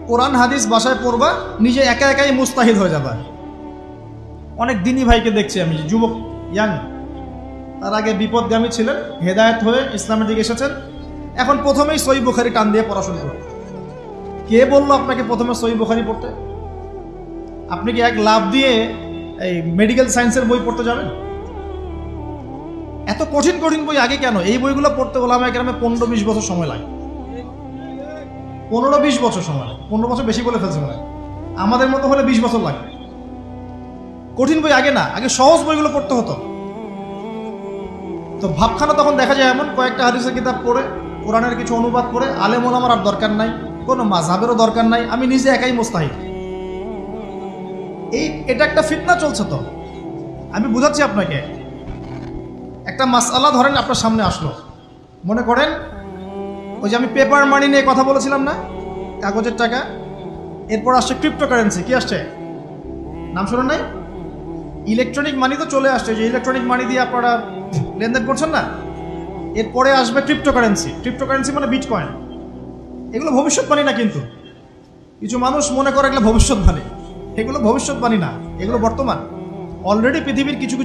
কোরআন হাদিস বাসায় পড়বা, নিজে একা একাই মুস্তাহিদ হয়ে যাবা। অনেক দিনী ভাইকে দেখছি আমি, যুবক ইয়াং, তার আগে বিপদগামী ছিলেন, হেদায়েত হয়ে ইসলামের দিকে এসেছেন, এখন প্রথমেই সহিহ বুখারী টান দিয়ে পড়াশোনা করেন। কে বললো আপনাকে প্রথমে সহিহ বুখারী পড়তে? আপনি কি এক লাভ দিয়ে এই মেডিকেল সায়েন্সের বই পড়তে যাবেন? এত কঠিন কঠিন বই আগে কেন? এই বইগুলো পড়তে ওলামায়ে কেরামের 15-20 বছর সময় লাগে। 15-20 বছর সময় লাগে। 15 বছর বেশি বলে ফেলছে মনে হয়। আমাদের মতো হলে 20 বছর লাগে। কঠিন বই আগে না, আগে সহজ বইগুলো পড়তে হতো। তো ভাবখানা তখন দেখা যায় এমন, কয়েকটা হাদিসের কিতাব পড়ে, কোরআনের কিছু অনুবাদ করে, আলেম ওলামার আর দরকার নাই, কোনো মাযহাবেরও দরকার নাই, আমি নিজে একাই মুস্তাহিদ। এটা একটা ফিতনা চলছে। তো আমি বুঝাচ্ছি আপনাকে, একটা মাসআলা ধরেন আপনার সামনে আসলো, মনে করেন ওই যে আমি পেপার মানি নিয়ে কথা বলেছিলাম না, কাগজের টাকা, এরপর আসছে ক্রিপ্টোকারেন্সি। কি আসছে? নাম শুনেন নাই? ইলেকট্রনিক মানি তো চলে আসছে, যে ইলেকট্রনিক মানি দিয়ে আপনারা লেনদেন করছেন না, এরপরে আসবে ক্রিপ্টোকারেন্সি। ক্রিপ্টোকারেন্সি মানে বিটকয়েন। এগুলো ভবিষ্যৎবাণী না, কিন্তু কিছু মানুষ মনে করে এগুলো ভবিষ্যৎবাণী। এগুলো ভবিষ্যৎবাণী না, এগুলো বর্তমান। অলরেডি পৃথিবীর কিছু